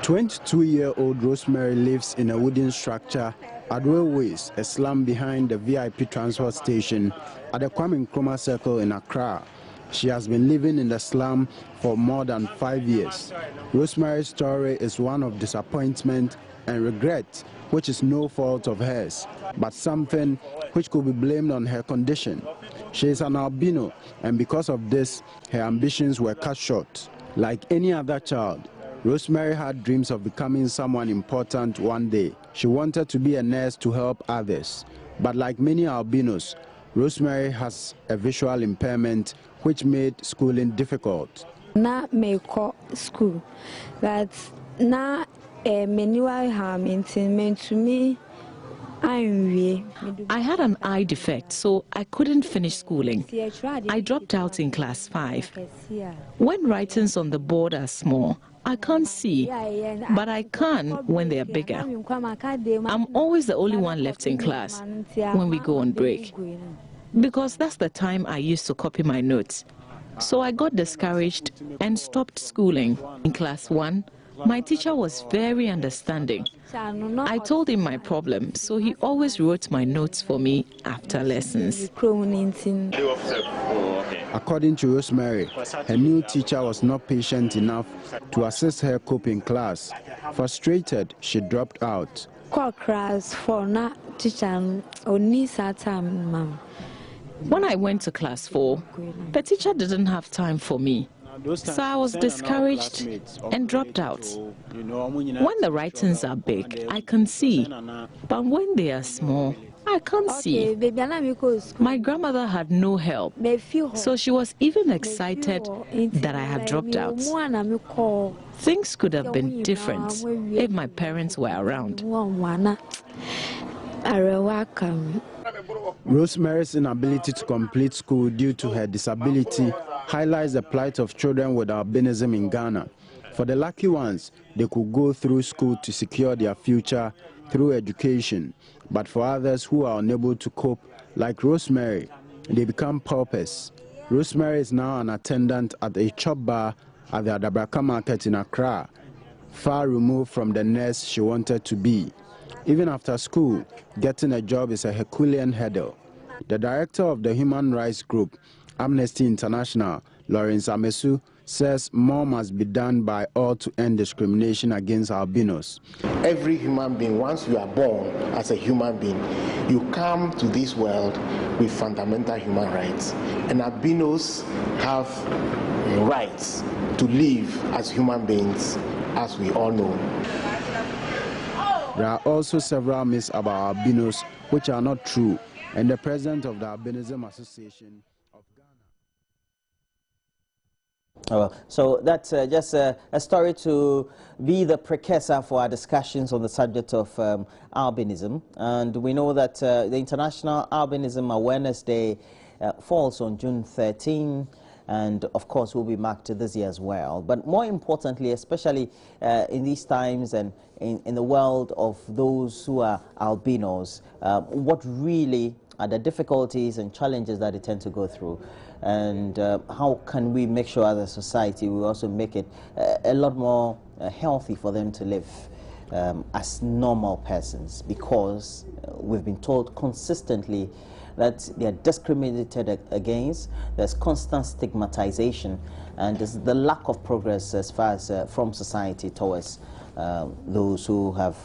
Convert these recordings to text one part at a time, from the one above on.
22-year-old Rosemary lives in a wooden structure at Railways, a slum behind the VIP transport station at the Kwame Nkrumah Circle in Accra. She has been living in the slum for more than 5 years. Rosemary's story is one of disappointment and regret, which is no fault of hers, but something which could be blamed on her condition. She is an albino, and because of this, her ambitions were cut short. Like any other child, Rosemary had dreams of becoming someone important one day. She wanted to be a nurse to help others. But like many albinos, Rosemary has a visual impairment which made schooling difficult. Na me call school, but na manual harm to me. I had an eye defect, so I couldn't finish schooling. I dropped out in class 5. When writings on the board are small, I can't see, but I can when they are bigger. I'm always the only one left in class when we go on break, because that's the time I used to copy my notes. So I got discouraged and stopped schooling. In class 1, my teacher was very understanding. I told him my problem, so he always wrote my notes for me after lessons. According to Rosemary, her new teacher was not patient enough to assist her cope in class. Frustrated, she dropped out. When I went to class 4, the teacher didn't have time for me. So I was discouraged and dropped out. When the writings are big, I can see, but when they are small, I can't see. My grandmother had no help, so she was even excited that I had dropped out. Things could have been different if my parents were around. Rosemary's inability to complete school due to her disability highlights the plight of children with albinism in Ghana. For the lucky ones, they could go through school to secure their future through education. But for others who are unable to cope, like Rosemary, they become paupers. Rosemary is now an attendant at a chop bar at the Adabraka market in Accra, far removed from the nurse she wanted to be. Even after school, getting a job is a Herculean hurdle. The director of the human rights group, Amnesty International, Lawrence Amesu, says more must be done by all to end discrimination against albinos. Every human being, once you are born as a human being, you come to this world with fundamental human rights. And albinos have rights to live as human beings, as we all know. There are also several myths about albinos which are not true, and the president of the Albinism Association of Ghana. So that's just a story to be the precursor for our discussions on the subject of albinism. And we know that the International Albinism Awareness Day falls on June 13. And of course will be marked this year as well. But more importantly, especially in these times and in the world of those who are albinos, what really are the difficulties and challenges that they tend to go through, and how can we make sure as a society we also make it a lot more healthy for them to live as normal persons, because we've been told consistently that they are discriminated against, there's constant stigmatization, and there's the lack of progress as far as from society towards those who have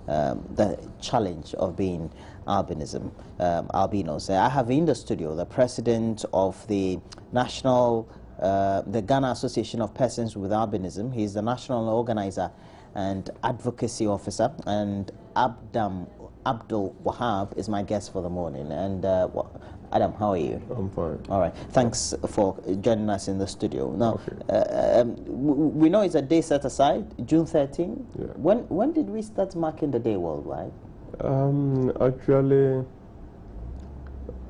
the challenge of being albinos. I have in the studio the president of the the Ghana Association of Persons with Albinism. He's the national organizer and advocacy officer, and Abdul Wahab is my guest for the morning. And Adam, how are you? I'm fine. All right. Thanks for joining us in the studio. Now, we know it's a day set aside, June 13. Yeah. When did we start marking the day worldwide? Actually,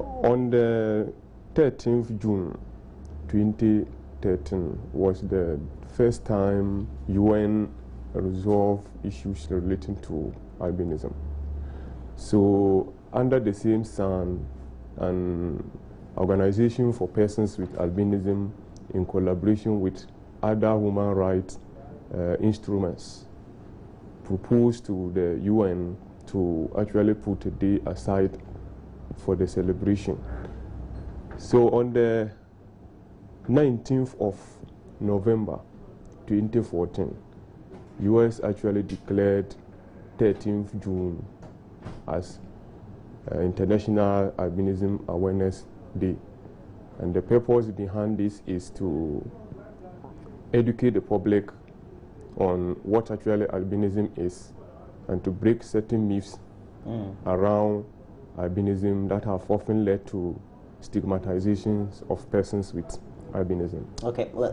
on the 13th June 2013 was the first time UN resolved issues relating to albinism. So, under the same sun, an organization for persons with albinism, in collaboration with other human rights instruments, proposed to the UN to actually put a day aside for the celebration. So on the 19th of November 2014, US actually declared 13th June as International Albinism Awareness Day. And the purpose behind this is to educate the public on what actually albinism is and to break certain myths around albinism that have often led to stigmatizations of persons with albinism. Okay, well,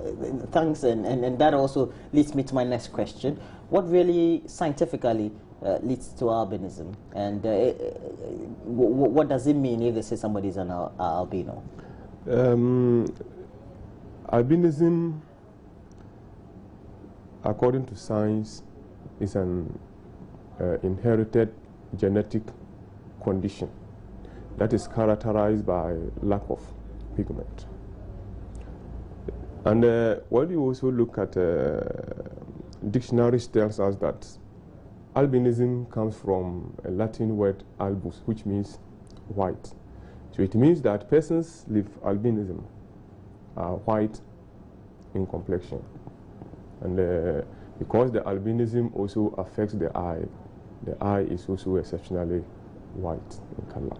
thanks, and that also leads me to my next question. What really scientifically leads to albinism, and what does it mean if they say somebody is an albino? Albinism, according to science, is an inherited genetic condition that is characterized by lack of pigment. And when you also look at dictionaries, tells us that albinism comes from a Latin word albus, which means white. So it means that persons with albinism are white in complexion. And because the albinism also affects the eye is also exceptionally white in color.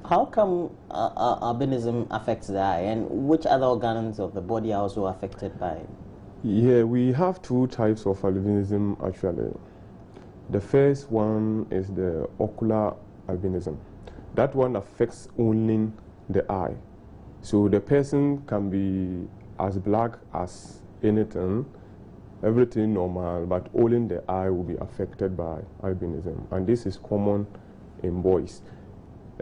How come albinism affects the eye, and which other organs of the body are also affected by it? Yeah, we have two types of albinism actually. The first one is the ocular albinism. That one affects only the eye. So the person can be as black as anything, everything normal, but only the eye will be affected by albinism. And this is common in boys.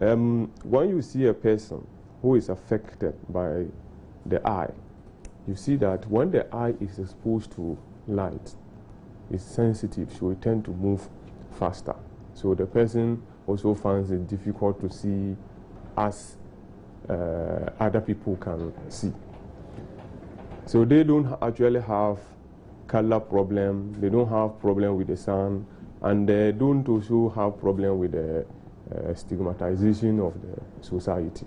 When you see a person who is affected by the eye, you see that when the eye is exposed to light, it's sensitive, so it tends to move faster. So the person also finds it difficult to see as other people can see. So they don't actually have color problem, they don't have problem with the sun, and they don't also have problem with the stigmatization of the society.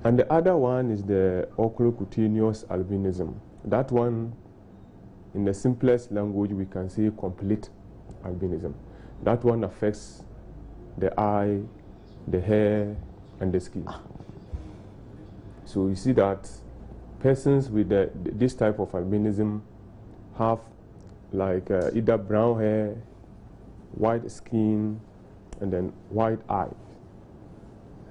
And the other one is the oculocutaneous albinism. That one, in the simplest language, we can say complete albinism. That one affects the eye, the hair, and the skin. So you see that persons with this type of albinism have like either brown hair, white skin, and then white eyes.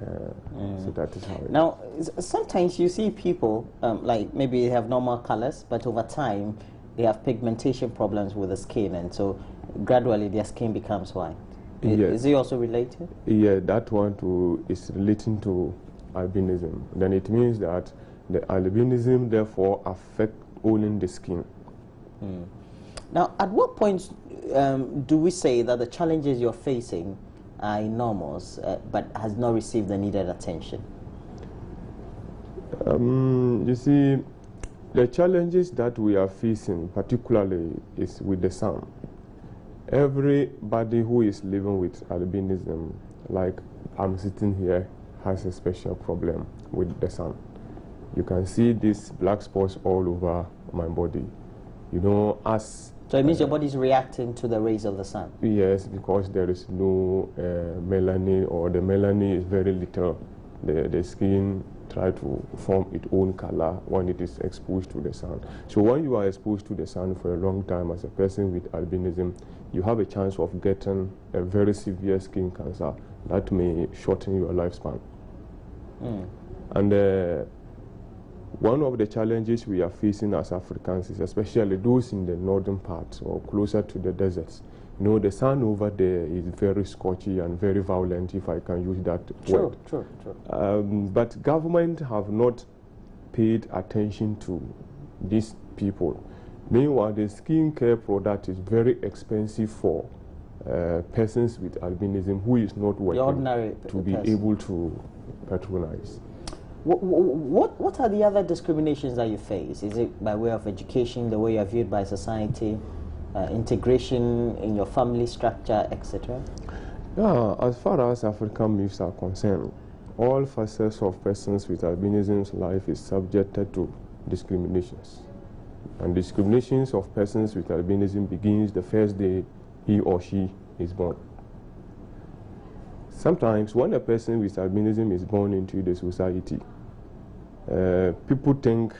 So that is how it now is. Sometimes you see people like maybe they have normal colors, but over time they have pigmentation problems with the skin, and so gradually their skin becomes white. Is it also related? Yeah, that one too is relating to albinism. Then it means that the albinism therefore affect only the skin. Now, at what point do we say that the challenges you're facing are enormous, but has not received the needed attention? You see, the challenges that we are facing particularly is with the sun. Everybody who is living with albinism, like I'm sitting here, has a special problem with the sun. You can see these black spots all over my body. You know, as so it means your body is reacting to the rays of the sun? Yes, because there is no melanin, or the melanin is very little. The skin tries to form its own color when it is exposed to the sun. So when you are exposed to the sun for a long time as a person with albinism, you have a chance of getting a very severe skin cancer that may shorten your lifespan. And one of the challenges we are facing as Africans is especially those in the northern parts or closer to the deserts. You know, the sun over there is very scorchy and very violent, if I can use that word. True. But government have not paid attention to these people. Meanwhile, the skincare product is very expensive for persons with albinism who is not working to be able to patronize. What are the other discriminations that you face? Is it by way of education, the way you are viewed by society? integration in your family structure, etc.? Yeah, as far as African myths are concerned, all facets of persons with albinism's life is subjected to discriminations. And discriminations of persons with albinism begins the first day he or she is born. Sometimes when a person with albinism is born into the society, people think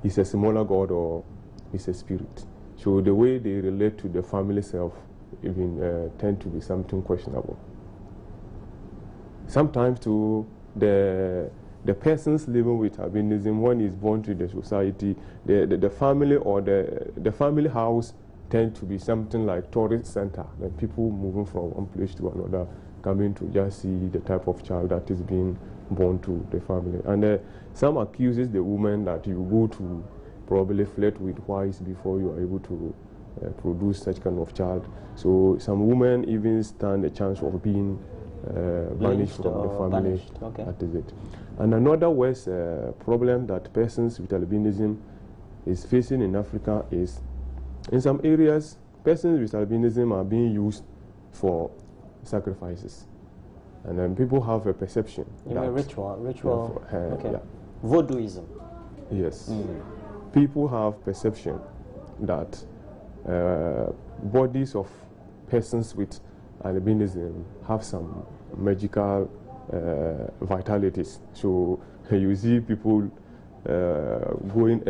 he's a smaller god or he's a spirit. So the way they relate to the family self even tend to be something questionable. Sometimes too, the persons living with albinism, when he's born to the society, the family or the family house tend to be something like tourist center, and people moving from one place to another, coming to just see the type of child that is being born to the family. And some accuses the woman that you go to probably flirt with whites before you are able to produce such kind of child. So some women even stand a chance of being banished from the family. Okay. That is it. And another worse problem that persons with albinism is facing in Africa is, in some areas, persons with albinism are being used for sacrifices. And then people have a perception. You mean ritual? Okay. Yeah. Voodooism. Yes. People have perception that bodies of persons with albinism have some magical vitalities. So you see people going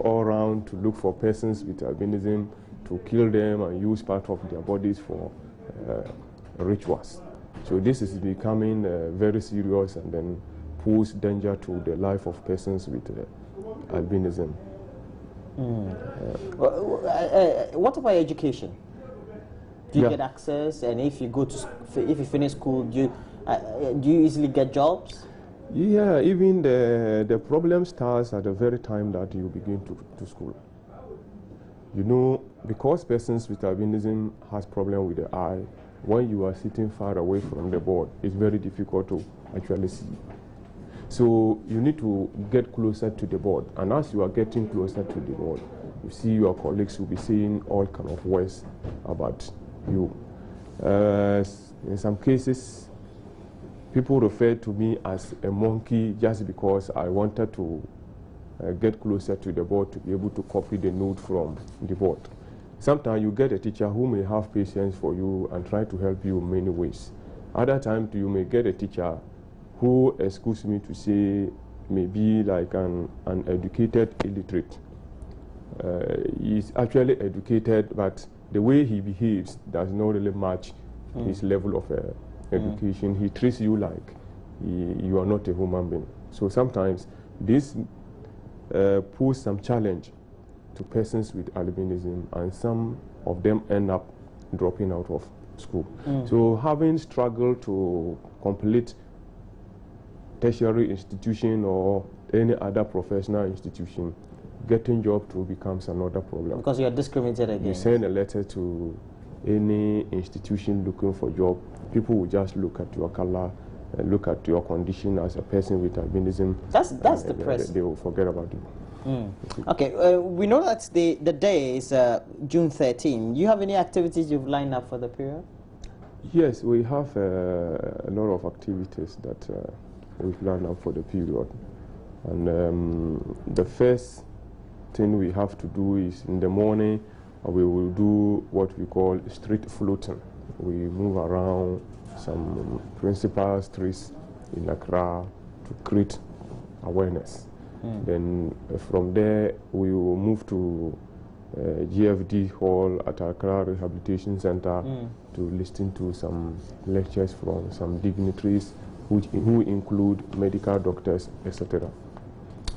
all around to look for persons with albinism, to kill them and use part of their bodies for rituals. So this is becoming very serious and then pose danger to the life of persons with albinism. What about education? Do you Yeah. get access? And if you go to, if you finish school, do you easily get jobs? Yeah, even the problem starts at the very time that you begin to school. You know, because persons with albinism has problem with the eye, when you are sitting far away from the board, it's very difficult to actually see. So you need to get closer to the board, and as you are getting closer to the board, you see your colleagues will be saying all kind of words about you. In some cases, people refer to me as a monkey just because I wanted to get closer to the board to be able to copy the note from the board. Sometimes you get a teacher who may have patience for you and try to help you in many ways. Other times you may get a teacher who, excuse me to say, may be like an educated illiterate. He's actually educated, but the way he behaves does not really match his level of education. He treats you like you are not a human being. So sometimes this poses some challenge to persons with albinism, and some of them end up dropping out of school. So having struggled to complete tertiary institution or any other professional institution, getting job too becomes another problem. Because you are discriminated against. You send a letter to any institution looking for job, people will just look at your color, look at your condition as a person with albinism. That's depressing. They will forget about you. Okay, we know that the day is June 13. Do you have any activities you've lined up for the period? Yes, we have a lot of activities that we've lined up for the period. And the first thing we have to do is in the morning, we will do what we call street floating. We move around some principal streets in Accra to create awareness. Then from there, we will move to GFD Hall at Accra Rehabilitation Center to listen to some lectures from some dignitaries who include medical doctors, etc.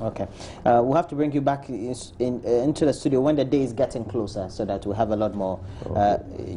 Okay. We'll have to bring you back into the studio when the day is getting closer so that we'll have a lot more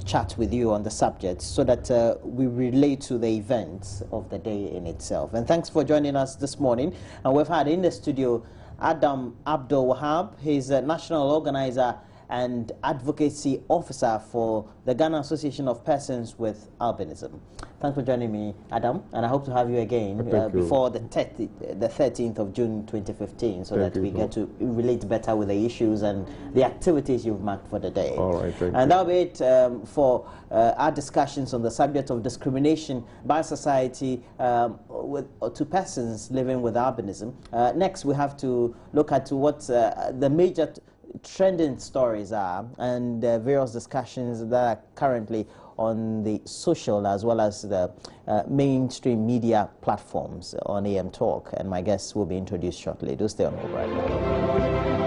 chat with you on the subject so that we relate to the events of the day in itself. And thanks for joining us this morning. And we've had in the studio Adam Abdul Wahab. He's a national organizer and Advocacy Officer for the Ghana Association of Persons with Albinism. Thanks for joining me, Adam, and I hope to have you again before the 13th of June 2015, so that we get to relate better with the issues and the activities you've marked for the day. All right, thank you. And that'll be it for our discussions on the subject of discrimination by society to persons living with albinism. Next, we have to look at what the major trending stories are and various discussions that are currently on the social as well as the mainstream media platforms on AM Talk. And my guests will be introduced shortly. Do stay on hold right now.